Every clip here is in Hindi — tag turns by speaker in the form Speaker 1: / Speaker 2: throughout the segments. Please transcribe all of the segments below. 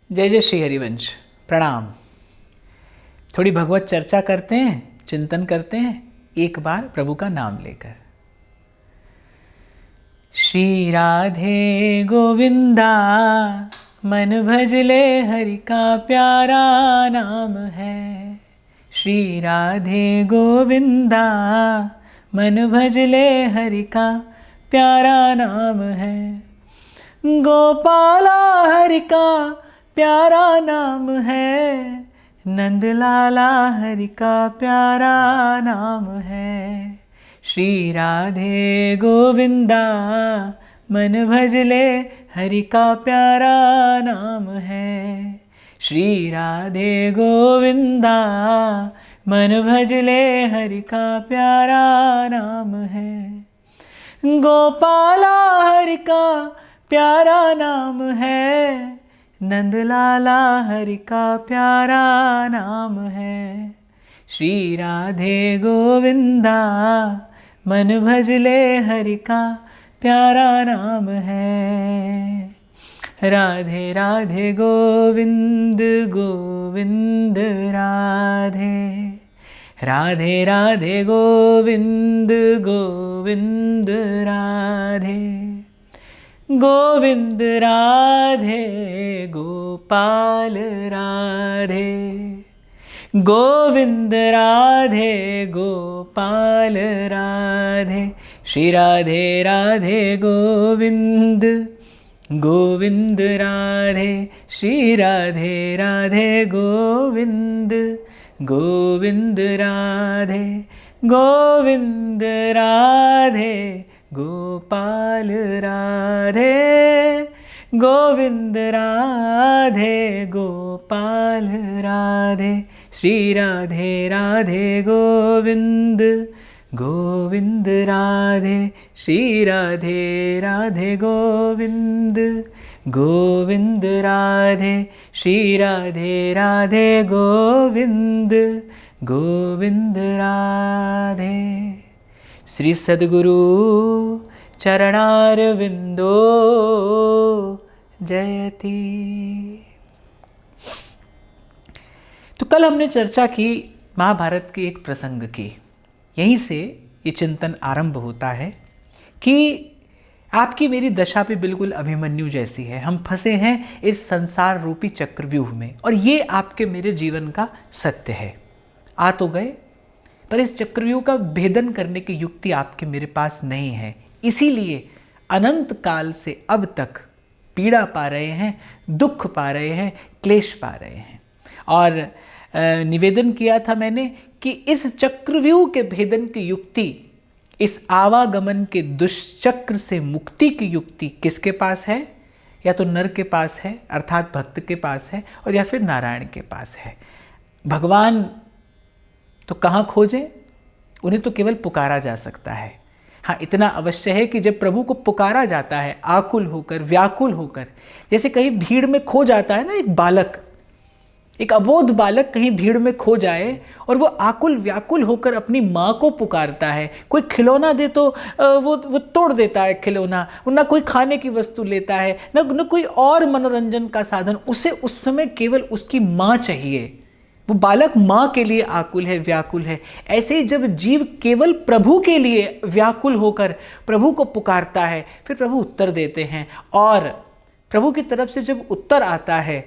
Speaker 1: जय जय श्री हरिवंश। प्रणाम। थोड़ी भगवत चर्चा करते हैं, चिंतन करते हैं एक बार प्रभु का नाम लेकर। श्री राधे गोविंदा मन भजले हरि का प्यारा नाम है। श्री राधे गोविंदा मन भजले हरि का प्यारा नाम है। गोपाला हरि का प्यारा नाम है। नंद लाला हरि का प्यारा नाम है। श्री राधे गोविंदा मन भजले हरि का प्यारा नाम है। श्री राधे गोविंदा मन भजले हरि का प्यारा नाम है। गोपाला हरि का प्यारा नाम है। नंद लाला हरि का प्यारा नाम है। श्री राधे गोविंदा मन भजले हरि का प्यारा नाम है। राधे राधे गोविंद गोविंद राधे। राधे राधे गोविंद गोविंद राधे। गोविंद राधे गोपाल राधे। गोविंद राधे गोपाल राधे। श्री राधे राधे गोविंद गोविंद राधे। श्री राधे राधे गोविंद गोविंद राधे। गोविंद राधे गोपाल राधे। गोविंद राधे गोपाल राधे। श्री राधे राधे गोविंद गोविंद राधे। श्री राधे राधे गोविंद गोविंद राधे। श्री राधे राधे गोविंद गोविंद राधे। श्री सद्गुरु चरणारविंदो जयति। तो कल हमने चर्चा की महाभारत के एक प्रसंग की। यहीं से ये चिंतन आरंभ होता है कि आपकी मेरी दशा भी बिल्कुल अभिमन्यु जैसी है। हम फंसे हैं इस संसार रूपी चक्रव्यूह में और ये आपके मेरे जीवन का सत्य है। आ तो गए, पर इस चक्रव्यूह का भेदन करने की युक्ति आपके मेरे पास नहीं है। इसीलिए अनंत काल से अब तक पीड़ा पा रहे हैं, दुख पा रहे हैं, क्लेश पा रहे हैं। और निवेदन किया था मैंने कि इस चक्रव्यूह के भेदन की युक्ति, इस आवागमन के दुष्चक्र से मुक्ति की युक्ति किसके पास है? या तो नर के पास है अर्थात भक्त के पास है, और या फिर नारायण के पास है। भगवान तो कहाँ खोजें? उन्हें तो केवल पुकारा जा सकता है। हाँ, इतना अवश्य है कि जब प्रभु को पुकारा जाता है आकुल होकर, व्याकुल होकर, जैसे कहीं भीड़ में खो जाता है ना एक बालक, एक अबोध बालक कहीं भीड़ में खो जाए और वो आकुल व्याकुल होकर अपनी माँ को पुकारता है। कोई खिलौना दे तो वो तोड़ देता है खिलौना, ना कोई खाने की वस्तु लेता है, न कोई और मनोरंजन का साधन। उसे उस समय केवल उसकी माँ चाहिए। वो बालक माँ के लिए आकुल है, व्याकुल है। ऐसे ही जब जीव केवल प्रभु के लिए व्याकुल होकर प्रभु को पुकारता है, फिर प्रभु उत्तर देते हैं। और प्रभु की तरफ से जब उत्तर आता है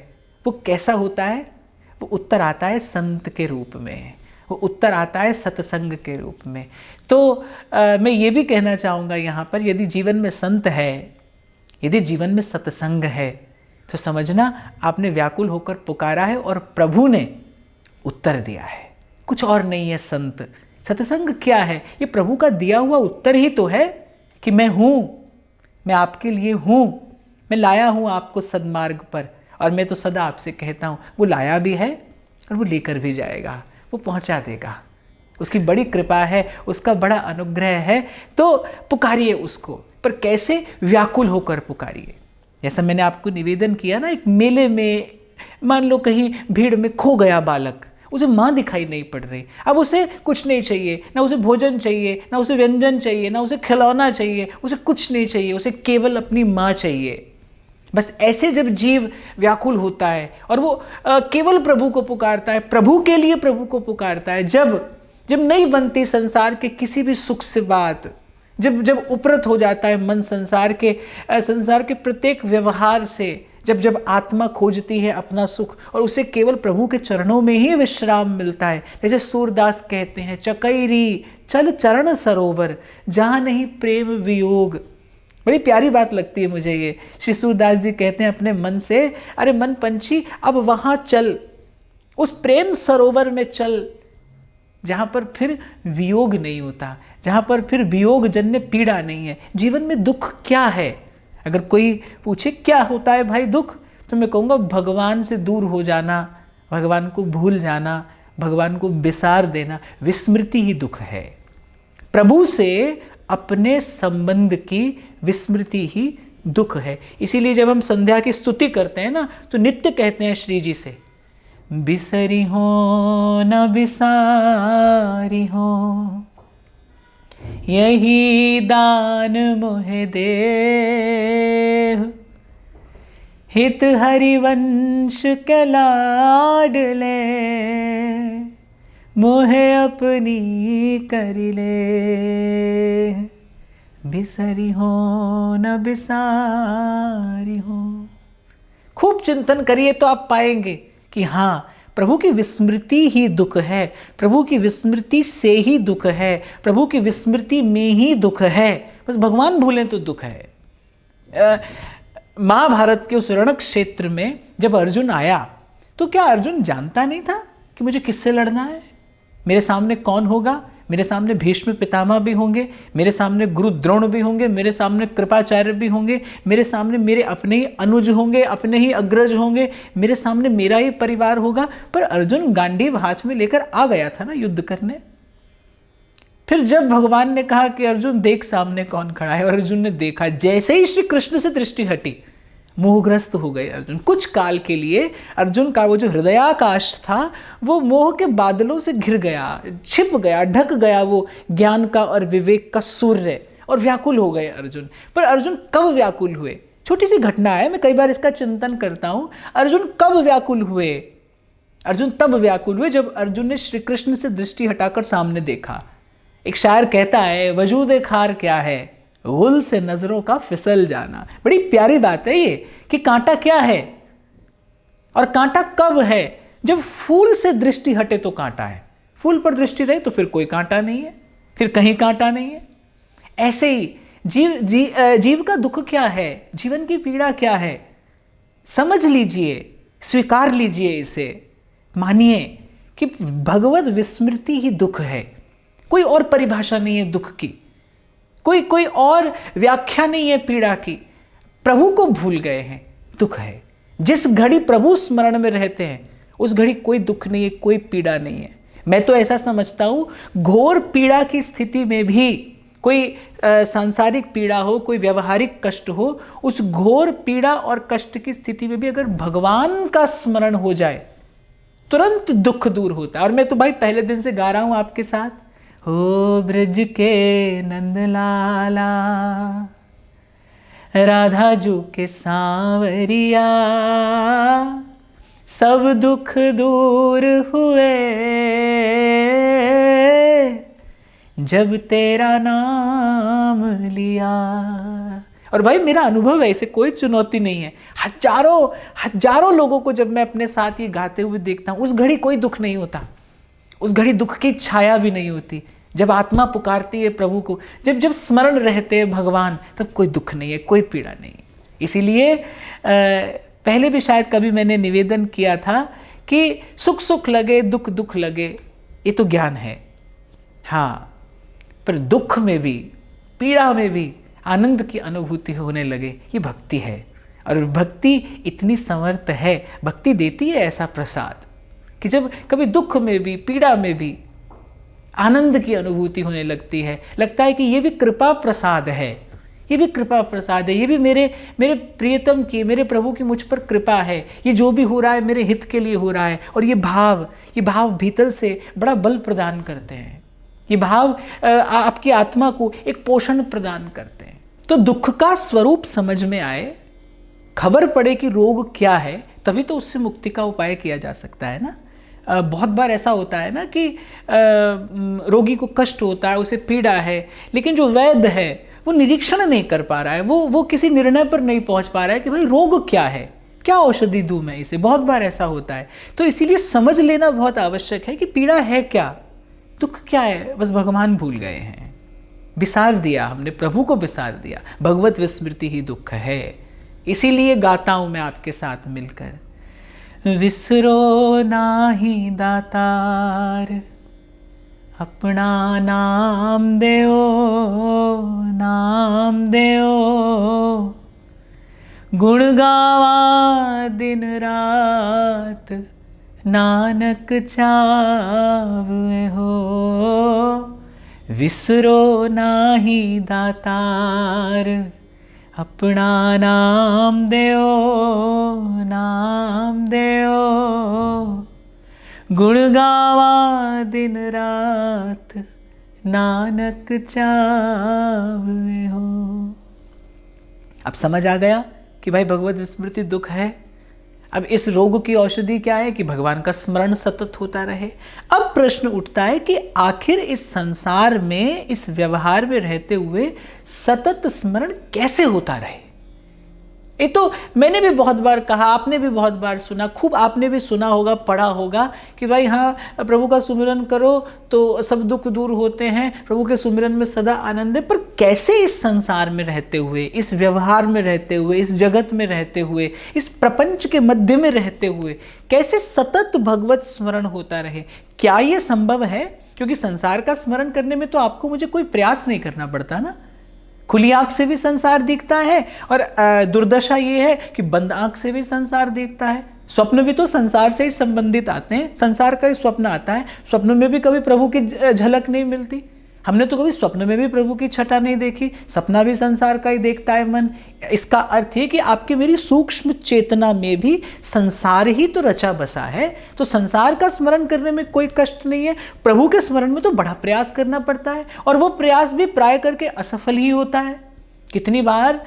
Speaker 1: वो कैसा होता है? वो उत्तर आता है संत के रूप में, वो उत्तर आता है सत्संग के रूप में। तो मैं ये भी कहना चाहूँगा यहाँ पर, यदि जीवन में संत है, यदि जीवन में सत्संग है, तो समझना आपने व्याकुल होकर पुकारा है और प्रभु ने उत्तर दिया है। कुछ और नहीं है संत। सत्संग क्या है? ये प्रभु का दिया हुआ उत्तर ही तो है कि मैं हूँ, मैं आपके लिए हूँ, मैं लाया हूँ आपको सद्मार्ग पर। और मैं तो सदा आपसे कहता हूँ, वो लाया भी है और वो लेकर भी जाएगा, वो पहुँचा देगा। उसकी बड़ी कृपा है, उसका बड़ा अनुग्रह है। तो पुकारिए उसको, पर कैसे? व्याकुल होकर पुकारिए। जैसा मैंने आपको निवेदन किया ना, एक मेले में मान लो कहीं भीड़ में खो गया बालक, उसे माँ दिखाई नहीं पड़ रही। अब उसे कुछ नहीं चाहिए, ना उसे भोजन चाहिए, ना उसे व्यंजन चाहिए, ना उसे खिलौना चाहिए, उसे कुछ नहीं चाहिए, उसे केवल अपनी माँ चाहिए। बस ऐसे जब जीव व्याकुल होता है और वो केवल प्रभु को पुकारता है, प्रभु के लिए प्रभु को पुकारता है, जब जब नहीं बनती संसार के किसी भी सुख से बात, जब जब उपरत हो जाता है मन संसार के प्रत्येक व्यवहार से, जब जब आत्मा खोजती है अपना सुख और उसे केवल प्रभु के चरणों में ही विश्राम मिलता है। जैसे सूरदास कहते हैं, चकैरी चल चरण सरोवर जहाँ नहीं प्रेम वियोग। बड़ी प्यारी बात लगती है मुझे ये। श्री सूरदास जी कहते हैं अपने मन से, अरे मन पंछी अब वहाँ चल, उस प्रेम सरोवर में चल जहाँ पर फिर वियोग नहीं होता, जहाँ पर फिर वियोग जन्य पीड़ा नहीं है। जीवन में दुख क्या है? अगर कोई पूछे क्या होता है भाई दुख, तो मैं कहूँगा भगवान से दूर हो जाना, भगवान को भूल जाना, भगवान को विसार देना, विस्मृति ही दुख है। प्रभु से अपने संबंध की विस्मृति ही दुख है। इसीलिए जब हम संध्या की स्तुति करते हैं ना, तो नित्य कहते हैं श्री जी से, बिसरी हो न बिसारी हो, यही दान मोहे दे, हित हरिवंश के लाडले, मोहे अपनी करिले, बिसरी हो न बिसारी हो। खूब चिंतन करिए तो आप पाएंगे कि हाँ, प्रभु की विस्मृति ही दुख है, प्रभु की विस्मृति से ही दुख है, प्रभु की विस्मृति में ही दुख है। बस भगवान भूलें तो दुख है। महाभारत के उस रण क्षेत्र में जब अर्जुन आया, तो क्या अर्जुन जानता नहीं था कि मुझे किससे लड़ना है? मेरे सामने कौन होगा? मेरे सामने भीष्म पितामह भी होंगे, मेरे सामने गुरु द्रोण भी होंगे, मेरे सामने कृपाचार्य भी होंगे, मेरे सामने मेरे अपने ही अनुज होंगे, अपने ही अग्रज होंगे, मेरे सामने मेरा ही परिवार होगा। पर अर्जुन गांडीव हाथ में लेकर आ गया था ना युद्ध करने। फिर जब भगवान ने कहा कि अर्जुन देख सामने कौन खड़ा है, और अर्जुन ने देखा, जैसे ही श्री कृष्ण से दृष्टि हटी, मोहग्रस्त हो गए अर्जुन। कुछ काल के लिए अर्जुन का वो जो हृदयाकाश था वो मोह के बादलों से घिर गया, छिप गया, ढक गया वो ज्ञान का और विवेक का सूर्य, और व्याकुल हो गए अर्जुन। पर अर्जुन कब व्याकुल हुए? छोटी सी घटना है, मैं कई बार इसका चिंतन करता हूं। अर्जुन कब व्याकुल हुए? अर्जुन तब व्याकुल हुए जब अर्जुन ने श्री कृष्ण से दृष्टि हटाकर सामने देखा। एक शायर कहता है, वजूद खार क्या है, गुल से नजरों का फिसल जाना। बड़ी प्यारी बात है ये कि कांटा क्या है और कांटा कब है। जब फूल से दृष्टि हटे तो कांटा है, फूल पर दृष्टि रहे तो फिर कोई कांटा नहीं है, फिर कहीं कांटा नहीं है। ऐसे ही जीव का दुख क्या है, जीवन की पीड़ा क्या है, समझ लीजिए, स्वीकार लीजिए इसे, मानिए कि भगवत विस्मृति ही दुख है। कोई और परिभाषा नहीं है दुख की, कोई और व्याख्या नहीं है पीड़ा की। प्रभु को भूल गए हैं, दुख है। जिस घड़ी प्रभु स्मरण में रहते हैं उस घड़ी कोई दुख नहीं है, कोई पीड़ा नहीं है। मैं तो ऐसा समझता हूं, घोर पीड़ा की स्थिति में भी, कोई सांसारिक पीड़ा हो, कोई व्यवहारिक कष्ट हो, उस घोर पीड़ा और कष्ट की स्थिति में भी अगर भगवान का स्मरण हो जाए तुरंत दुख दूर होता है। और मैं तो भाई पहले दिन से गा रहा हूं आपके साथ, हो ब्रज के नंदलाला, राधा जू के सांवरिया, सब दुख दूर हुए जब तेरा नाम लिया। और भाई मेरा अनुभव है, ऐसे कोई चुनौती नहीं है। हजारों लोगों को जब मैं अपने साथ ये गाते हुए देखता हूं, उस घड़ी कोई दुख नहीं होता, उस घड़ी दुख की छाया भी नहीं होती। जब आत्मा पुकारती है प्रभु को, जब स्मरण रहते हैं भगवान, तब कोई दुख नहीं है, कोई पीड़ा नहीं है। इसीलिए पहले भी शायद कभी मैंने निवेदन किया था कि सुख सुख लगे, दुख दुख लगे, ये तो ज्ञान है। हाँ, पर दुख में भी, पीड़ा में भी आनंद की अनुभूति होने लगे, ये भक्ति है। और भक्ति इतनी समर्थ है, भक्ति देती है ऐसा प्रसाद कि जब कभी दुख में भी, पीड़ा में भी आनंद की अनुभूति होने लगती है। लगता है कि ये भी कृपा प्रसाद है, ये भी कृपा प्रसाद है, ये भी मेरे प्रियतम की, मेरे प्रभु की मुझ पर कृपा है। ये जो भी हो रहा है मेरे हित के लिए हो रहा है। और ये भाव भीतर से बड़ा बल प्रदान करते हैं। ये भाव आपकी आत्मा को एक पोषण प्रदान करते हैं। तो दुख का स्वरूप समझ में आए, खबर पड़े कि रोग क्या है, तभी तो उससे मुक्ति का उपाय किया जा सकता है ना। बहुत बार ऐसा होता है ना कि रोगी को कष्ट होता है, उसे पीड़ा है, लेकिन जो वैद्य है वो निरीक्षण नहीं कर पा रहा है, वो किसी निर्णय पर नहीं पहुंच पा रहा है कि भाई रोग क्या है, क्या औषधि दूं मैं इसे। बहुत बार ऐसा होता है। तो इसीलिए समझ लेना बहुत आवश्यक है कि पीड़ा है क्या, दुख क्या है। बस भगवान भूल गए हैं, विसार दिया हमने, प्रभु को विसार दिया। भगवत विस्मृति ही दुख है। इसीलिए गाता हूं मैं आपके साथ मिलकर, विसरो नाही दातार, अपना नाम देओ, नाम देओ, गुण गावा दिन रात, नानक चावे हो। विसरो नाही दातार, अपना नाम देओ, नाम देओ, गुण गावा दिन रात, नानक चावे हो। अब समझ आ गया कि भाई भगवत विस्मृति दुख है। अब इस रोग की औषधि क्या है कि भगवान का स्मरण सतत होता रहे। अब प्रश्न उठता है कि आखिर इस संसार में, इस व्यवहार में रहते हुए सतत स्मरण कैसे होता रहे। ये तो मैंने भी बहुत बार कहा, आपने भी बहुत बार सुना, खूब आपने भी सुना होगा, पढ़ा होगा कि भाई हाँ, प्रभु का सुमिरन करो तो सब दुख दूर होते हैं, प्रभु के सुमिरन में सदा आनंद है। पर कैसे इस संसार में रहते हुए, इस व्यवहार में रहते हुए, इस जगत में रहते हुए, इस प्रपंच के मध्य में रहते हुए कैसे सतत भगवत स्मरण होता रहे? क्या ये संभव है? क्योंकि संसार का स्मरण करने में तो आपको मुझे कोई प्रयास नहीं करना पड़ता ना। खुली आंख से भी संसार दिखता है, और दुर्दशा ये है कि बंद आंख से भी संसार दिखता है। स्वप्न भी तो संसार से ही संबंधित आते हैं, संसार का ही स्वप्न आता है। स्वप्न में भी कभी प्रभु की झलक नहीं मिलती। हमने तो कभी स्वप्न में भी प्रभु की छटा नहीं देखी। सपना भी संसार का ही देखता है मन। इसका अर्थ है कि आपकी मेरी सूक्ष्म चेतना में भी संसार ही तो रचा बसा है। तो संसार का स्मरण करने में कोई कष्ट नहीं है। प्रभु के स्मरण में तो बड़ा प्रयास करना पड़ता है, और वो प्रयास भी प्राय करके असफल ही होता है। कितनी बार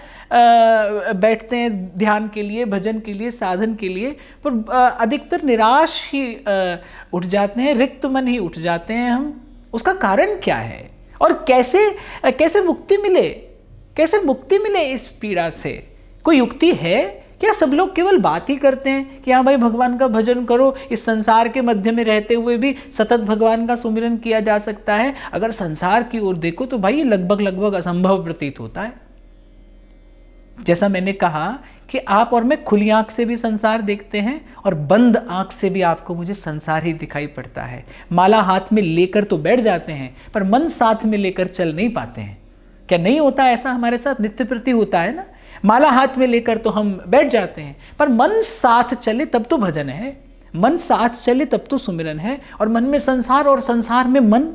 Speaker 1: बैठते हैं ध्यान के लिए, भजन के लिए, साधन के लिए, पर अधिकतर निराश ही उठ जाते हैं, रिक्त मन ही उठ जाते हैं हम। उसका कारण क्या है, और कैसे मुक्ति मिले, कैसे मुक्ति मिले इस पीड़ा से? कोई युक्ति है क्या? सब लोग केवल बात ही करते हैं कि हाँ भाई भगवान का भजन करो, इस संसार के मध्य में रहते हुए भी सतत भगवान का सुमिरन किया जा सकता है। अगर संसार की ओर देखो तो भाई ये लगभग असंभव प्रतीत होता है। जैसा मैंने कहा कि आप और मैं खुली आंख से भी संसार देखते हैं, और बंद आंख से भी आपको मुझे संसार ही दिखाई पड़ता है। माला हाथ में लेकर तो बैठ जाते हैं, पर मन साथ में लेकर चल नहीं पाते हैं। क्या नहीं होता ऐसा? हमारे साथ नित्य प्रति होता है ना। माला हाथ में लेकर तो हम बैठ जाते हैं, पर मन साथ चले तब तो भजन है, मन साथ चले तब तो सुमिरन है। और मन में संसार और संसार में मन,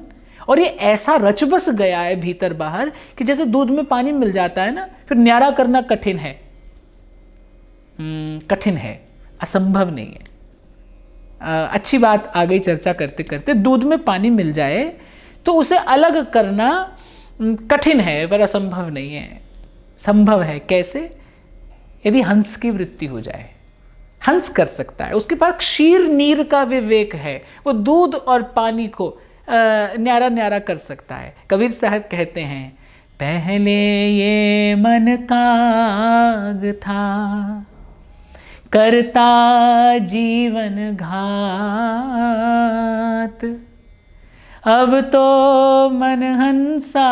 Speaker 1: और ये ऐसा रच बस गया है भीतर बाहर कि जैसे दूध में पानी मिल जाता है ना, फिर न्यारा करना कठिन है। कठिन है, असंभव नहीं है। अच्छी बात आ गई चर्चा करते करते। दूध में पानी मिल जाए तो उसे अलग करना कठिन है, पर असंभव नहीं है। संभव है। कैसे? यदि हंस की वृत्ति हो जाए, हंस कर सकता है, उसके पास क्षीर नीर का विवेक है, वो दूध और पानी को न्यारा न्यारा कर सकता है। कबीर साहब कहते हैं, पहले ये मन काग था, करता जीवन घात, अब तो मन हंसा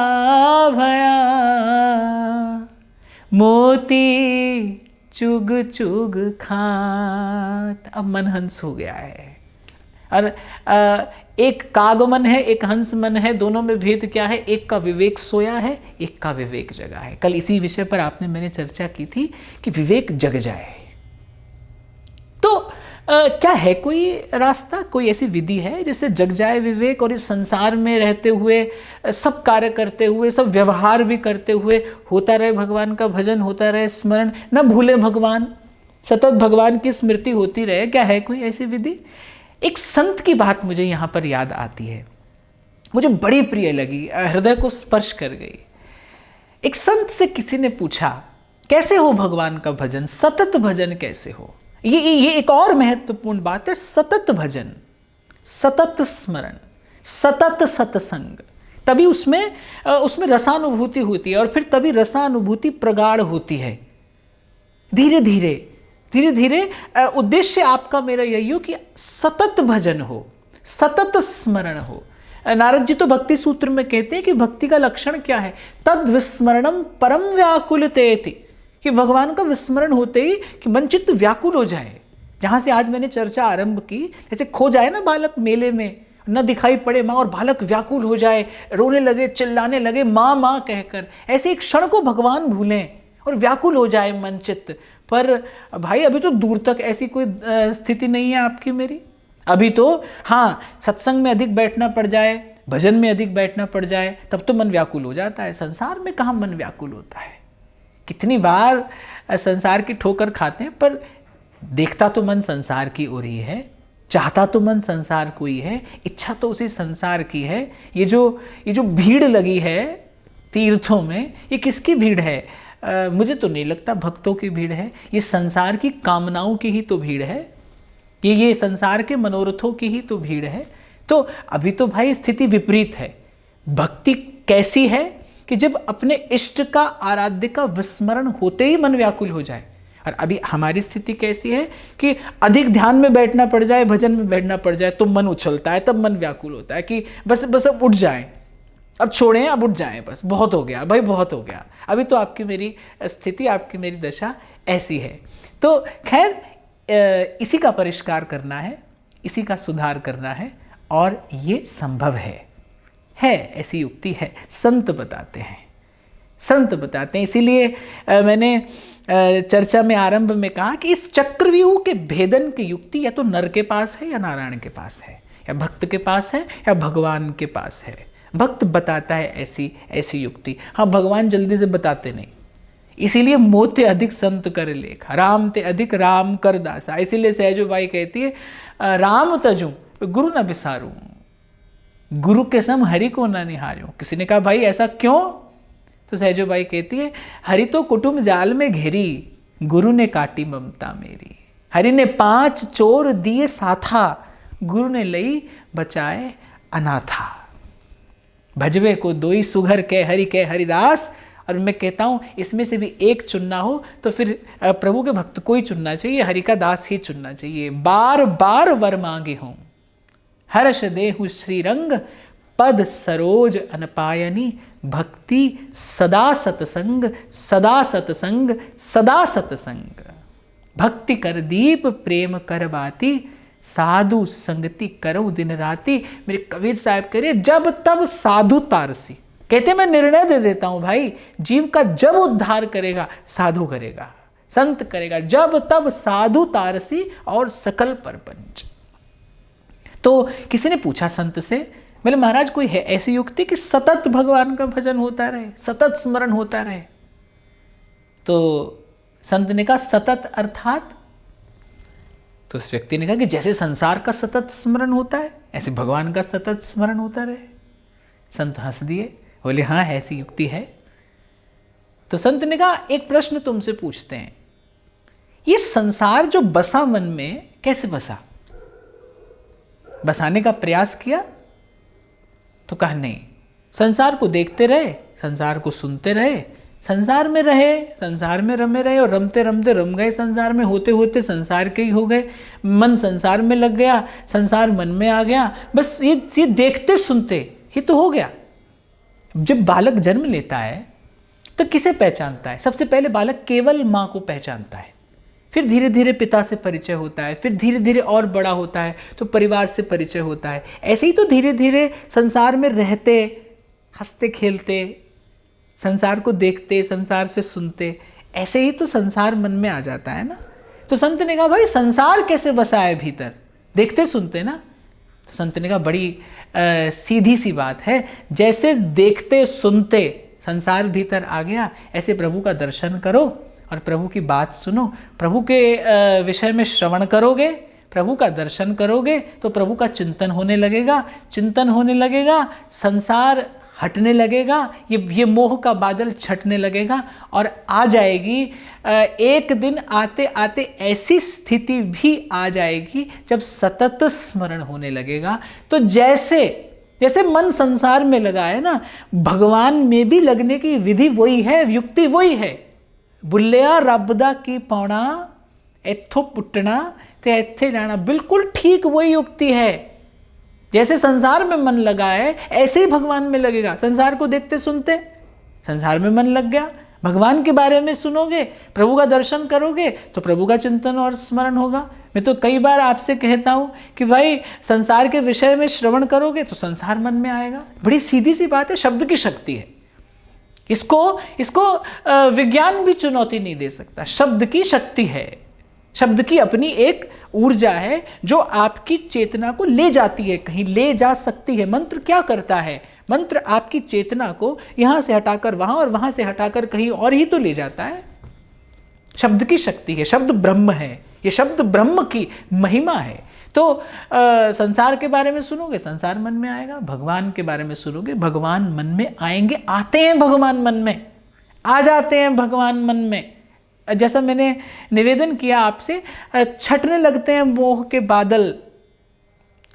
Speaker 1: भया, मोती चुग चुग खात। अब मन हंस हो गया है। और एक काग मन है, एक हंस मन है, दोनों में भेद क्या है? एक का विवेक सोया है, एक का विवेक जगा है। कल इसी विषय पर मैंने चर्चा की थी कि विवेक जग जाए तो क्या है कोई रास्ता, कोई ऐसी विधि है जिससे जग जाए विवेक, और इस संसार में रहते हुए, सब कार्य करते हुए, सब व्यवहार भी करते हुए होता रहे भगवान का भजन, होता रहे स्मरण, न भूले भगवान, सतत भगवान की स्मृति होती रहे? क्या है कोई ऐसी विधि? एक संत की बात मुझे यहाँ पर याद आती है, मुझे बड़ी प्रिय लगी, हृदय को स्पर्श कर गई। एक संत से किसी ने पूछा कैसे हो भगवान का भजन, सतत भजन कैसे हो। ये एक और महत्वपूर्ण बात है, सतत भजन, सतत स्मरण, सतत सत्संग, तभी उसमें रसानुभूति होती है और फिर तभी रसानुभूति प्रगाढ़ होती है। धीरे धीरे उद्देश्य आपका मेरा यही हो कि सतत भजन हो, सतत स्मरण हो। नारद जी तो भक्ति सूत्र में कहते हैं कि भक्ति का लक्षण क्या है, तद विस्मरणम परम व्याकुलतेति, कि भगवान का विस्मरण होते ही कि मन चित्त व्याकुल हो जाए। जहां से आज मैंने चर्चा आरंभ की, जैसे खो जाए ना बालक मेले में, न दिखाई पड़े माँ और बालक व्याकुल हो जाए, रोने लगे, चिल्लाने लगे माँ माँ कहकर, ऐसे एक क्षण को भगवान भूलें और व्याकुल हो जाए मन चित्त। पर भाई अभी तो दूर तक ऐसी कोई स्थिति नहीं है आपकी मेरी। अभी तो हाँ, सत्संग में अधिक बैठना पड़ जाए, भजन में अधिक बैठना पड़ जाए, तब तो मन व्याकुल हो जाता है। संसार में कहाँ मन व्याकुल होता है। कितनी बार संसार की ठोकर खाते हैं, पर देखता तो मन संसार की ओर ही है, चाहता तो मन संसार को ही है, इच्छा तो उसी संसार की है। ये जो भीड़ लगी है तीर्थों में, ये किसकी भीड़ है? मुझे तो नहीं लगता भक्तों की भीड़ है, ये संसार की कामनाओं की ही तो भीड़ है, ये संसार के मनोरथों की ही तो भीड़ है। तो अभी तो भाई स्थिति विपरीत है। भक्ति कैसी है कि जब अपने इष्ट का, आराध्य का विस्मरण होते ही मन व्याकुल हो जाए। और अभी हमारी स्थिति कैसी है कि अधिक ध्यान में बैठना पड़ जाए, भजन में बैठना पड़ जाए तो मन उछलता है, तब मन व्याकुल होता है कि बस अब उठ जाएं, अब छोड़ें, अब उठ जाएं, बस बहुत हो गया भाई, बहुत हो गया। अभी तो आपकी मेरी स्थिति, आपकी मेरी दशा ऐसी है। तो खैर इसी का परिष्कार करना है, इसी का सुधार करना है, और ये संभव है ऐसी युक्ति है, संत बताते हैं, संत बताते हैं। इसीलिए मैंने चर्चा में आरंभ में कहा कि इस चक्रव्यूह के भेदन की युक्ति या तो नर के पास है या नारायण के पास है, या भक्त के पास है या भगवान के पास है। भक्त बताता है ऐसी युक्ति, हाँ भगवान जल्दी से बताते नहीं। इसीलिए मोते अधिक संत कर लेख, राम ते अधिक राम कर दासा। इसीलिए सहजो बाई कहती है राम तजूं गुरु न बिसारूं, गुरु के सम हरि को न निहारूं। किसी ने कहा भाई ऐसा क्यों? तो सहजो बाई कहती है हरि तो कुटुंब जाल में घेरी, गुरु ने काटी ममता मेरी। हरि ने 5 चोर दिए साथा, गुरु ने लई बचाए अनाथा। भजवे को दोई सुघर के हरि के हरिदास। और मैं कहता हूँ इसमें से भी एक चुनना हो तो फिर प्रभु के भक्त को ही चुनना चाहिए, हरि का दास ही चुनना चाहिए। बार बार वर मांगे हूँ, हर्ष देहु श्रीरंग, पद सरोज अनपायनी, भक्ति सदा सतसंग, सदा सतसंग, सदा सतसंग। भक्ति कर दीप प्रेम कर बाती, साधु संगति करो दिन राती। मेरे कबीर साहब कह रहे जब तब साधु तारसी। कहते मैं निर्णय दे देता हूं भाई, जीव का जब उद्धार करेगा साधु करेगा, संत करेगा, जब तब साधु तारसी और सकल परपंच। तो किसी ने पूछा संत से, बोले महाराज कोई है ऐसी युक्ति कि सतत भगवान का भजन होता रहे, सतत स्मरण होता रहे? तो संत ने कहा सतत अर्थात? तो उस व्यक्ति ने कहा कि जैसे संसार का सतत स्मरण होता है ऐसे भगवान का सतत स्मरण होता रहे। संत हंस दिए, बोले हाँ ऐसी युक्ति है। तो संत ने कहा एक प्रश्न तुमसे पूछते हैं, ये संसार जो बसा मन में कैसे बसा? बसाने का प्रयास किया? तो कहा नहीं, संसार को देखते रहे, संसार को सुनते रहे, संसार में रहे, संसार में रमे रहे, और रमते रमते रम गए संसार में, होते होते संसार के ही हो गए। मन संसार में लग गया, संसार मन में आ गया, बस ये देखते सुनते ही तो हो गया। जब बालक जन्म लेता है तो किसे पहचानता है? सबसे पहले बालक केवल माँ को पहचानता है, फिर धीरे धीरे पिता से परिचय होता है, फिर धीरे धीरे और बड़ा होता है तो परिवार से परिचय होता है। ऐसे ही तो धीरे धीरे संसार में रहते, हंसते खेलते, संसार को देखते, संसार से सुनते, ऐसे ही तो संसार मन में आ जाता है ना। तो संत ने कहा भाई संसार कैसे बसा है भीतर? देखते सुनते ना। तो संत ने कहा बड़ी सीधी सी बात है, जैसे देखते सुनते संसार भीतर आ गया, ऐसे प्रभु का दर्शन करो और प्रभु की बात सुनो, प्रभु के विषय में श्रवण करोगे, प्रभु का दर्शन करोगे तो प्रभु का चिंतन होने लगेगा। चिंतन होने लगेगा, संसार हटने लगेगा, ये मोह का बादल छटने लगेगा और आ जाएगी। एक दिन आते आते ऐसी स्थिति भी आ जाएगी जब सतत स्मरण होने लगेगा। तो जैसे मन संसार में लगा है ना, भगवान में भी लगने की विधि वही है, युक्ति वही है। बुल्लिया रबदा की पौना एथो पुटना ते एथे जाना, बिल्कुल ठीक वही युक्ति है। जैसे संसार में मन लगा है ऐसे ही भगवान में लगेगा। संसार को देखते सुनते संसार में मन लग गया, भगवान के बारे में सुनोगे, प्रभु का दर्शन करोगे तो प्रभु का चिंतन और स्मरण होगा। मैं तो कई बार आपसे कहता हूं कि भाई संसार के विषय में श्रवण करोगे तो संसार मन में आएगा। बड़ी सीधी सी बात है, शब्द की शक्ति है। इसको विज्ञान भी चुनौती नहीं दे सकता। शब्द की शक्ति है, शब्द की अपनी एक ऊर्जा है जो आपकी चेतना को ले जाती है, कहीं ले जा सकती है। मंत्र क्या करता है? मंत्र आपकी चेतना को यहां से हटाकर वहां और वहां से हटाकर कहीं और ही तो ले जाता है। शब्द की शक्ति है, शब्द ब्रह्म है, ये शब्द ब्रह्म की महिमा है। तो संसार के बारे में सुनोगे संसार मन में आएगा, भगवान के बारे में सुनोगे भगवान मन में आएंगे। आते हैं भगवान मन में, आ जाते हैं भगवान मन में। जैसा मैंने निवेदन किया आपसे, छटने लगते हैं मोह के बादल,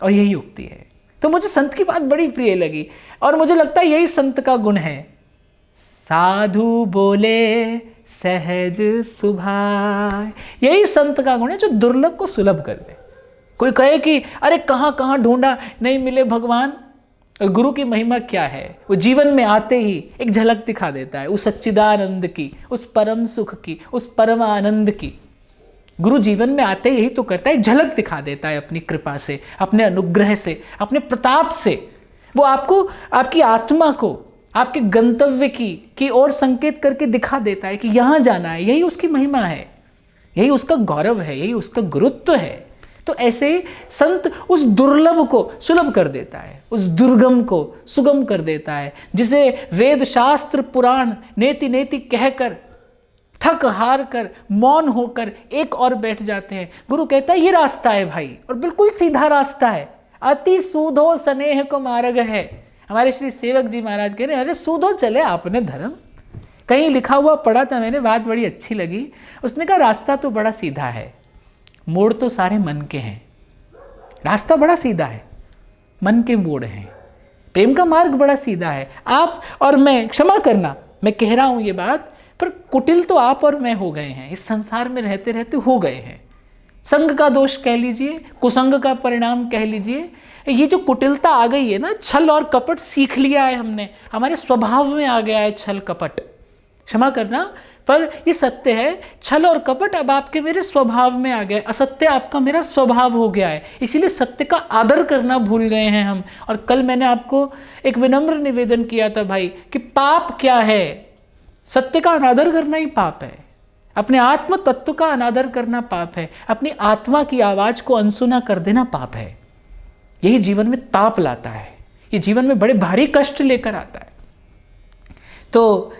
Speaker 1: और यही युक्ति है। तो मुझे संत की बात बड़ी प्रिय लगी और मुझे लगता है यही संत का गुण है। साधु बोले सहज सुभाय, यही संत का गुण है जो दुर्लभ को सुलभ कर दे। कोई कहे कि अरे कहां कहां ढूंढा, नहीं मिले भगवान। गुरु की महिमा क्या है? वो जीवन में आते ही एक झलक दिखा देता है उस सच्चिदानंद की, उस परम सुख की, उस परम आनंद की। गुरु जीवन में आते ही तो करता है, झलक दिखा देता है अपनी कृपा से, अपने अनुग्रह से, अपने प्रताप से। वो आपको, आपकी आत्मा को आपके गंतव्य की ओर संकेत करके दिखा देता है कि यहां जाना है। यही उसकी महिमा है, यही उसका गौरव है, यही उसका गुरुत्व है। तो ऐसे संत उस दुर्लभ को सुलभ कर देता है, उस दुर्गम को सुगम कर देता है, जिसे वेद शास्त्र पुराण नेति नेति कहकर थक हार कर मौन होकर एक और बैठ जाते हैं। गुरु कहता है ये रास्ता है भाई, और बिल्कुल सीधा रास्ता है। अति सूधो स्नेह को मार्ग है। हमारे श्री सेवक जी महाराज कह रहे हैं अरे सूधो चले आपने धर्म। कहीं लिखा हुआ पढ़ा था मैंने, बात बड़ी अच्छी लगी। उसने कहा रास्ता तो बड़ा सीधा है, मोड़ तो सारे मन के हैं। रास्ता बड़ा सीधा है, मन के मोड़ हैं। प्रेम का मार्ग बड़ा सीधा है। आप और मैं, क्षमा करना मैं कह रहा हूं ये बात, पर कुटिल तो आप और मैं हो गए हैं, इस संसार में रहते रहते हो गए हैं। संग का दोष कह लीजिए, कुसंग का परिणाम कह लीजिए। ये जो कुटिलता आ गई है ना, छल और कपट सीख लिया है हमने, हमारे स्वभाव में आ गया है छल कपट। क्षमा करना, पर ये सत्य है, छल और कपट अब आपके मेरे स्वभाव में आ गए। असत्य आपका मेरा स्वभाव हो गया है, इसीलिए सत्य का आदर करना भूल गए हैं हम। और कल मैंने आपको एक विनम्र निवेदन किया था भाई कि पाप क्या है? सत्य का अनादर करना ही पाप है। अपने आत्म तत्व का अनादर करना पाप है। अपनी आत्मा की आवाज को अनसुना कर देना पाप है। यही जीवन में ताप लाता है, ये जीवन में बड़े भारी कष्ट लेकर आता है। तो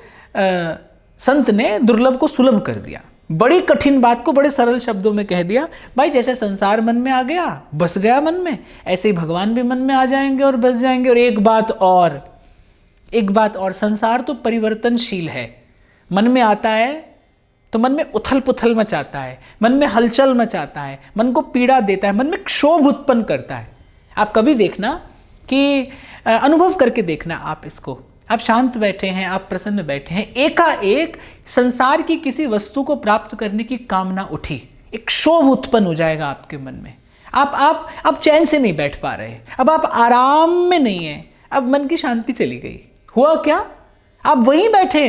Speaker 1: संत ने दुर्लभ को सुलभ कर दिया, बड़ी कठिन बात को बड़े सरल शब्दों में कह दिया। भाई जैसे संसार मन में आ गया, बस गया मन में, ऐसे ही भगवान भी मन में आ जाएंगे और बस जाएंगे। और एक बात और, संसार तो परिवर्तनशील है। मन में आता है तो मन में उथल पुथल मचाता है, मन में हलचल मचाता है, मन को पीड़ा देता है, मन में क्षोभ उत्पन्न करता है। आप कभी देखना कि अनुभव करके देखना आप इसको, आप शांत बैठे हैं, आप प्रसन्न बैठे हैं, एकाएक संसार की किसी वस्तु को प्राप्त करने की कामना उठी, एक क्षोभ उत्पन्न हो जाएगा आपके मन में। आप चैन से नहीं बैठ पा रहे, अब आप आराम में नहीं है, अब मन की शांति चली गई। हुआ क्या? आप वहीं बैठे,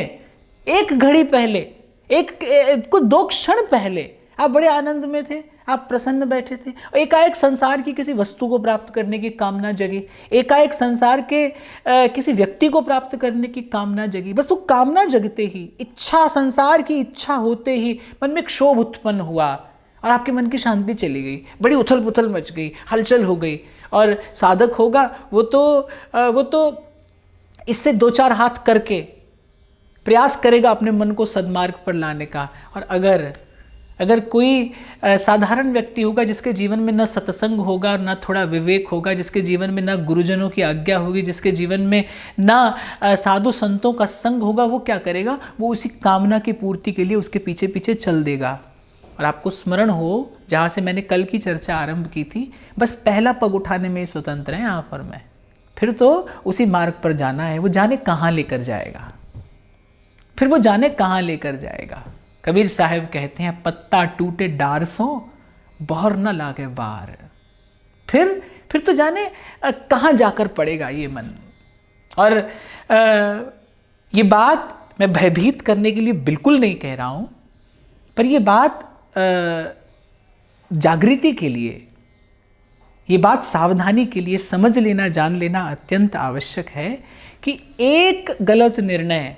Speaker 1: एक घड़ी पहले, कुछ 2 क्षण पहले आप बड़े आनंद में थे, आप प्रसन्न बैठे थे, और एकाएक संसार की किसी वस्तु को प्राप्त करने की कामना जगी, एकाएक संसार के किसी व्यक्ति को प्राप्त करने की कामना जगी। बस वो कामना जगते ही, इच्छा, संसार की इच्छा होते ही मन में क्षोभ उत्पन्न हुआ और आपके मन की शांति चली गई, बड़ी उथल पुथल मच गई, हलचल हो गई। और साधक होगा वो तो इससे 2-4 हाथ करके प्रयास करेगा अपने मन को सद्मार्ग पर लाने का। और अगर अगर कोई साधारण व्यक्ति होगा जिसके जीवन में न सत्संग होगा, न थोड़ा विवेक होगा, जिसके जीवन में न गुरुजनों की आज्ञा होगी, जिसके जीवन में न साधु संतों का संग होगा, वो क्या करेगा? वो उसी कामना की पूर्ति के लिए उसके पीछे पीछे चल देगा। और आपको स्मरण हो, जहाँ से मैंने कल की चर्चा आरंभ की थी, बस पहला पग उठाने में ही स्वतंत्र हैं आप और मैं, फिर तो उसी मार्ग पर जाना है। वो जाने कहाँ लेकर जाएगा, फिर वो जाने कहाँ लेकर जाएगा। कबीर साहब कहते हैं, पत्ता टूटे डार सो बहर न लागे बार। फिर तो जाने कहाँ जाकर पड़ेगा ये मन। और ये बात मैं भयभीत करने के लिए बिल्कुल नहीं कह रहा हूँ, पर ये बात जागृति के लिए, ये बात सावधानी के लिए, समझ लेना, जान लेना अत्यंत आवश्यक है कि एक गलत निर्णय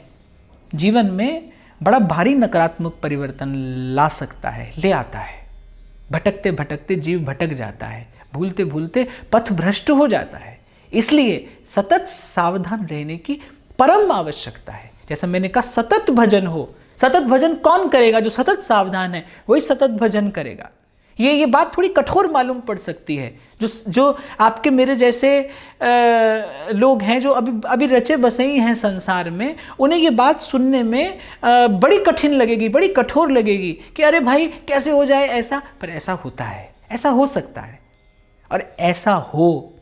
Speaker 1: जीवन में बड़ा भारी नकारात्मक परिवर्तन ला सकता है, ले आता है। भटकते भटकते जीव भटक जाता है, भूलते भूलते पथ भ्रष्ट हो जाता है। इसलिए सतत सावधान रहने की परम आवश्यकता है। जैसा मैंने कहा, सतत भजन हो। सतत भजन कौन करेगा? जो सतत सावधान है वही सतत भजन करेगा। ये बात थोड़ी कठोर मालूम पड़ सकती है। जो आपके मेरे जैसे लोग हैं, जो अभी रचे बसे ही हैं संसार में, उन्हें ये बात सुनने में बड़ी कठिन लगेगी, बड़ी कठोर लगेगी कि अरे भाई कैसे हो जाए ऐसा। पर ऐसा होता है, ऐसा हो सकता है। और ऐसा हो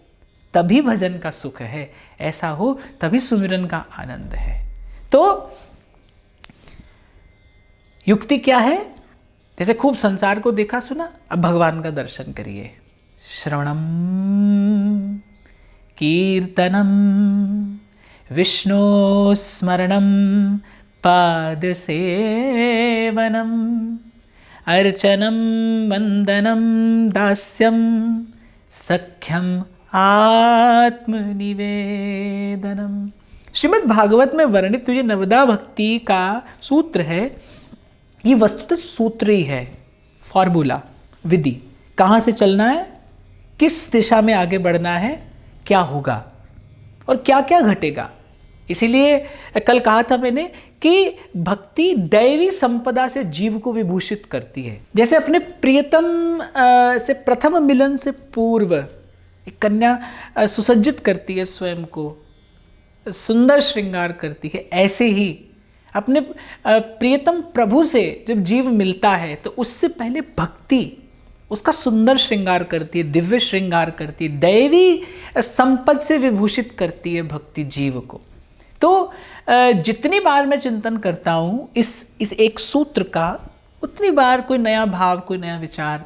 Speaker 1: तभी भजन का सुख है, ऐसा हो तभी सुमिरन का आनंद है। तो युक्ति क्या है? जैसे खूब संसार को देखा सुना, अब भगवान का दर्शन करिए। श्रवणम कीर्तनम विष्णु स्मरणम पाद सेवनम अर्चनम वंदनम दास्यम सख्यम आत्मनिवेदनम। श्रीमद् भागवत में वर्णित ये नवदा भक्ति का सूत्र है, ये वस्तुतः सूत्र ही है, फॉर्मूला, विधि। कहाँ से चलना है, किस दिशा में आगे बढ़ना है, क्या होगा और क्या क्या घटेगा। इसीलिए कल कहा था मैंने कि भक्ति दैवी संपदा से जीव को विभूषित करती है। जैसे अपने प्रियतम से प्रथम मिलन से पूर्व एक कन्या सुसज्जित करती है, स्वयं को सुंदर श्रृंगार करती है, ऐसे ही अपने प्रियतम प्रभु से जब जीव मिलता है तो उससे पहले भक्ति उसका सुंदर श्रृंगार करती है, दिव्य श्रृंगार करती है, दैवी संपद से विभूषित करती है भक्ति जीव को। तो जितनी बार मैं चिंतन करता हूँ इस एक सूत्र का, उतनी बार कोई नया भाव, कोई नया विचार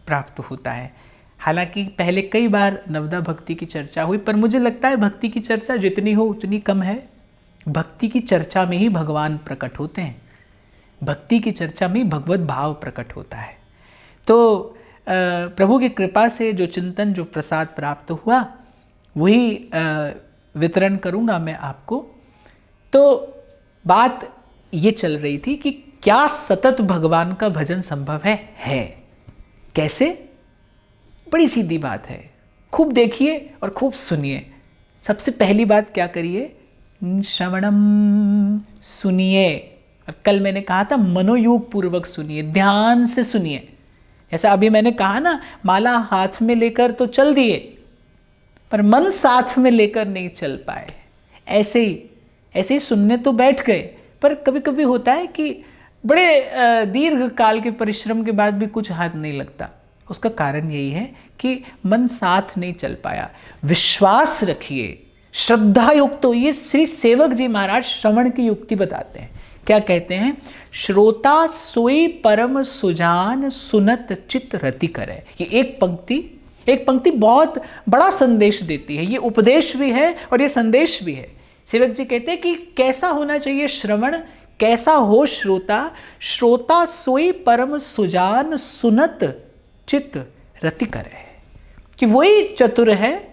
Speaker 1: प्राप्त होता है। हालांकि पहले कई बार नवदा भक्ति की चर्चा हुई, पर मुझे लगता है भक्ति की चर्चा जितनी हो उतनी कम है। भक्ति की चर्चा में ही भगवान प्रकट होते हैं, भक्ति की चर्चा में भगवत भाव प्रकट होता है। तो प्रभु की कृपा से जो चिंतन, जो प्रसाद प्राप्त हुआ, वही वितरण करूंगा मैं आपको। तो बात ये चल रही थी कि क्या सतत भगवान का भजन संभव है? कैसे? बड़ी सीधी बात है, खूब देखिए और खूब सुनिए। सबसे पहली बात क्या करिए? श्रवणम, सुनिए। और कल मैंने कहा था मनोयोग पूर्वक सुनिए, ध्यान से सुनिए। जैसा अभी मैंने कहा ना, माला हाथ में लेकर तो चल दिए पर मन साथ में लेकर नहीं चल पाए। ऐसे ही सुनने तो बैठ गए, पर कभी कभी होता है कि बड़े दीर्घ काल के परिश्रम के बाद भी कुछ हाथ नहीं लगता। उसका कारण यही है कि मन साथ नहीं चल पाया। विश्वास रखिए, श्रद्धा युक्त हो। ये श्री सेवक जी महाराज श्रवण की युक्ति बताते हैं। क्या कहते हैं? श्रोता सोई परम सुजान, सुनत चित रति करे। ये एक पंक्ति बहुत बड़ा संदेश देती है। ये उपदेश भी है और ये संदेश भी है। सेवक जी कहते हैं कि कैसा होना चाहिए श्रवण, कैसा हो श्रोता? श्रोता सोई परम सुजान, सुनत चित रति करे। कि वही चतुर है,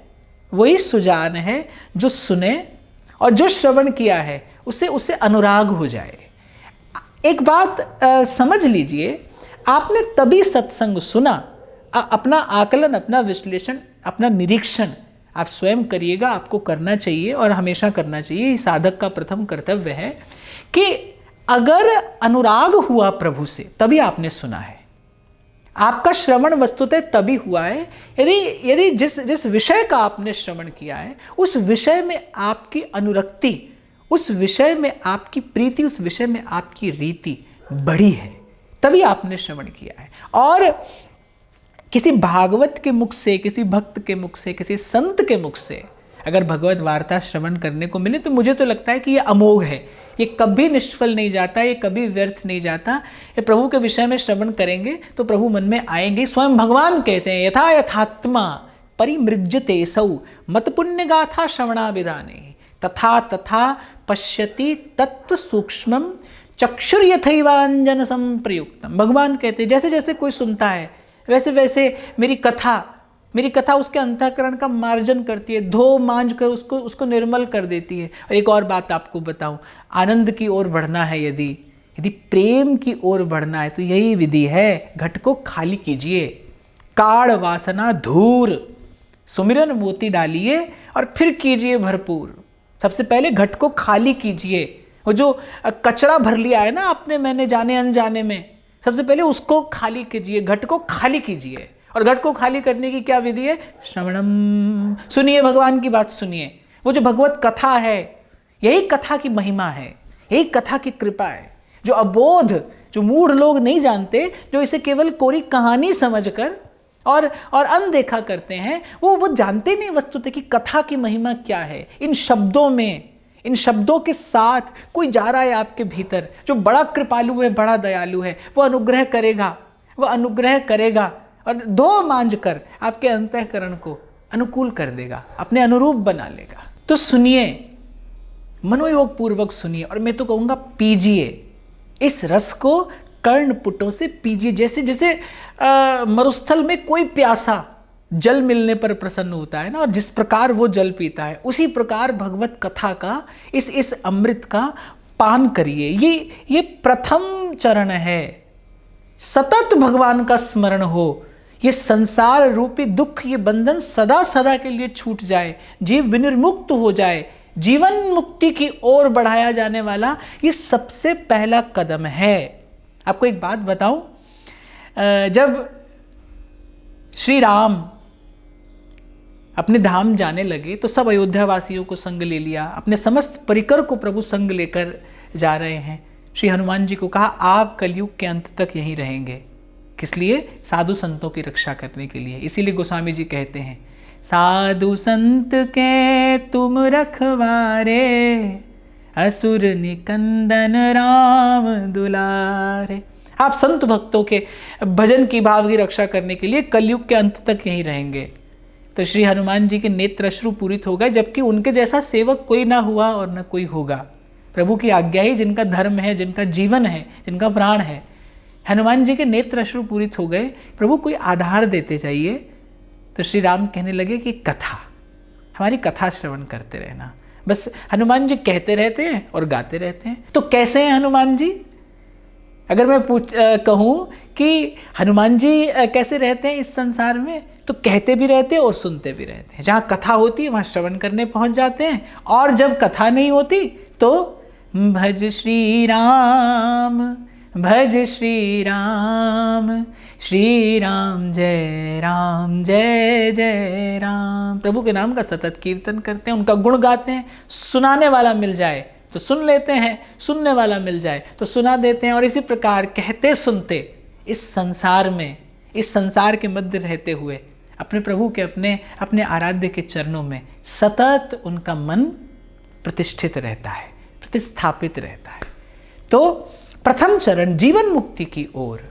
Speaker 1: वही सुजान है जो सुने और जो श्रवण किया है उससे अनुराग हो जाए। एक बात समझ लीजिए, आपने तभी सत्संग सुना। अपना आकलन, अपना विश्लेषण, अपना निरीक्षण आप स्वयं करिएगा। आपको करना चाहिए और हमेशा करना चाहिए। साधक का प्रथम कर्तव्य है कि अगर अनुराग हुआ प्रभु से, तभी आपने सुना है। आपका श्रवण वस्तुतः तभी हुआ है यदि यदि जिस विषय का आपने श्रवण किया है उस विषय में आपकी अनुरक्ति, उस विषय में आपकी प्रीति, उस विषय में आपकी रीति बढ़ी है, तभी आपने श्रवण किया है। और किसी भागवत के मुख से, किसी भक्त के मुख से, किसी संत के मुख से अगर भगवत वार्ता श्रवण करने को मिले तो मुझे तो लगता है कि ये अमोघ है, ये कभी निष्फल नहीं जाता, ये कभी व्यर्थ नहीं जाता। ये प्रभु के विषय में श्रवण करेंगे तो प्रभु मन में आएंगे। स्वयं भगवान कहते हैं यथा यथात्मा परिमृज्यते सौ मत पुण्य गाथा श्रवणाभिधाने तथा तथा पश्यति तत्व सूक्ष्मम चक्षुर्यथैवांजन संप्रयुक्तम। भगवान कहते हैं जैसे जैसे कोई सुनता है वैसे वैसे मेरी कथा उसके अंतःकरण का मार्जन करती है, धो मांझ कर उसको निर्मल कर देती है। और एक और बात आपको बताऊं, आनंद की ओर बढ़ना है, यदि प्रेम की ओर बढ़ना है तो यही विधि है, घट को खाली कीजिए, काढ़ वासना धूर, सुमिरन मोती डालिए और फिर कीजिए भरपूर। सबसे पहले घट को खाली कीजिए, वो जो कचरा भर लिया है ना आपने मैंने जाने अनजाने में, सबसे पहले उसको खाली कीजिए, घट को खाली कीजिए। और घट को खाली करने की क्या विधि है? श्रवणम। सुनिए, भगवान की बात सुनिए। वो जो भगवत कथा है, यही कथा की महिमा है, यही कथा की कृपा है। जो अबोध, जो मूढ़ लोग नहीं जानते, जो इसे केवल कोरी कहानी समझकर और अनदेखा करते हैं, वो जानते नहीं वस्तुतः कि कथा की महिमा क्या है। इन शब्दों में, इन शब्दों के साथ कोई जा रहा है आपके भीतर, जो बड़ा कृपालु है, बड़ा दयालु है, वो अनुग्रह करेगा और धो मांझ कर आपके अंतःकरण को अनुकूल कर देगा, अपने अनुरूप बना लेगा। तो सुनिए, मनोयोग पूर्वक सुनिए, और मैं तो कहूँगा पीजिए इस रस को, कर्णपुटों से पीजिए। जैसे जैसे मरुस्थल में कोई प्यासा जल मिलने पर प्रसन्न होता है ना, और जिस प्रकार वो जल पीता है, उसी प्रकार भगवत कथा का, इस अमृत का पान करिए। ये प्रथम चरण है। सतत भगवान का स्मरण हो, ये संसार रूपी दुख, ये बंधन सदा सदा के लिए छूट जाए, जीव विनिर्मुक्त हो जाए, जीवन मुक्ति की ओर बढ़ाया जाने वाला ये सबसे पहला कदम है। आपको एक बात बताऊं, जब श्री राम अपने धाम जाने लगे तो सब अयोध्या वासियों को संग ले लिया, अपने समस्त परिकर को प्रभु संग लेकर जा रहे हैं। श्री हनुमान जी को कहा आप कलयुग के अंत तक यहीं रहेंगे। किस लिए? साधु संतों की रक्षा करने के लिए। इसीलिए गोस्वामी जी कहते हैं साधु संत के तुम रखवारे, असुर निकंदन राम दुलारे। आप संत भक्तों के भजन की भाव की रक्षा करने के लिए कलयुग के अंत तक यहीं रहेंगे। तो श्री हनुमान जी के नेत्र अश्रु पूरित हो गए, जबकि उनके जैसा सेवक कोई ना हुआ और न कोई होगा। प्रभु की आज्ञा ही जिनका धर्म है, जिनका जीवन है, जिनका प्राण है। हनुमान जी के नेत्र अश्रु पूरित हो गए। प्रभु कोई आधार देते जाइए। तो श्री राम कहने लगे कि कथा, हमारी कथा श्रवण करते रहना। बस हनुमान जी कहते रहते हैं और गाते रहते हैं। तो कैसे हैं हनुमान जी? अगर मैं कहूँ कि हनुमान जी कैसे रहते हैं इस संसार में, तो कहते भी रहते हैं और सुनते भी रहते हैं। जहाँ कथा होती है वहाँ श्रवण करने पहुँच जाते हैं, और जब कथा नहीं होती तो भज श्री राम, भज श्री राम, श्री राम जय जय राम। प्रभु के नाम का सतत कीर्तन करते हैं, उनका गुण गाते हैं। सुनाने वाला मिल जाए तो सुन लेते हैं, सुनने वाला मिल जाए तो सुना देते हैं। और इसी प्रकार कहते सुनते इस संसार में, इस संसार के मध्य रहते हुए अपने प्रभु के, अपने आराध्य के चरणों में सतत उनका मन प्रतिष्ठित रहता है, प्रतिस्थापित रहता है। तो प्रथम चरण जीवन मुक्ति की ओर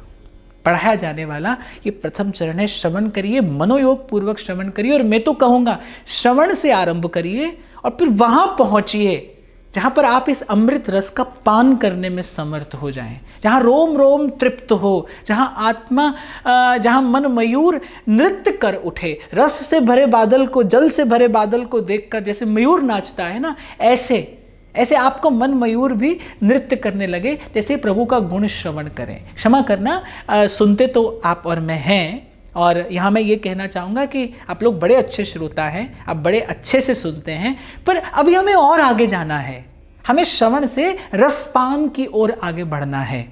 Speaker 1: पढ़ाया जाने वाला ये प्रथम चरण है। श्रवण करिए, मनोयोग पूर्वक श्रवण करिए। और मैं तो कहूँगा श्रवण से आरंभ करिए और फिर वहाँ पहुँचिए जहाँ पर आप इस अमृत रस का पान करने में समर्थ हो जाएं, जहाँ रोम रोम तृप्त हो, जहाँ आत्मा, जहाँ मन मयूर नृत्य कर उठे। रस से भरे बादल को, जल से भरे बादल को देखकर जैसे मयूर नाचता है ना, ऐसे आपको मन मयूर भी नृत्य करने लगे, जैसे प्रभु का गुण श्रवण करें। क्षमा करना, सुनते तो आप और मैं हैं, और यहाँ मैं ये कहना चाहूँगा कि आप लोग बड़े अच्छे श्रोता हैं, आप बड़े अच्छे से सुनते हैं, पर अभी हमें और आगे जाना है। हमें श्रवण से रसपान की ओर आगे बढ़ना है,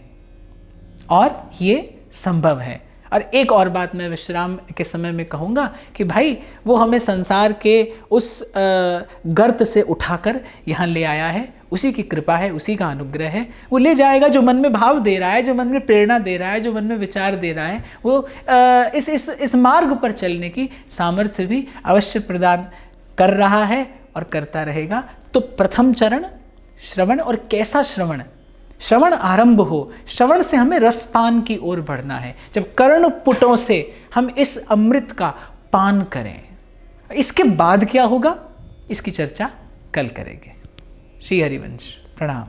Speaker 1: और ये संभव है। और एक और बात मैं विश्राम के समय में कहूँगा कि भाई वो हमें संसार के उस गर्त से उठाकर यहाँ ले आया है, उसी की कृपा है, उसी का अनुग्रह है। वो ले जाएगा जो मन में भाव दे रहा है, जो मन में प्रेरणा दे रहा है, जो मन में विचार दे रहा है, वो इस मार्ग पर चलने की सामर्थ्य भी अवश्य प्रदान कर रहा है और करता रहेगा। तो प्रथम चरण श्रवण, और कैसा श्रवण? श्रवण आरंभ हो, श्रवण से हमें रसपान की ओर बढ़ना है, जब कर्ण पुटों से हम इस अमृत का पान करें। इसके बाद क्या होगा, इसकी चर्चा कल करेंगे। श्री हरिवंश। प्रणाम।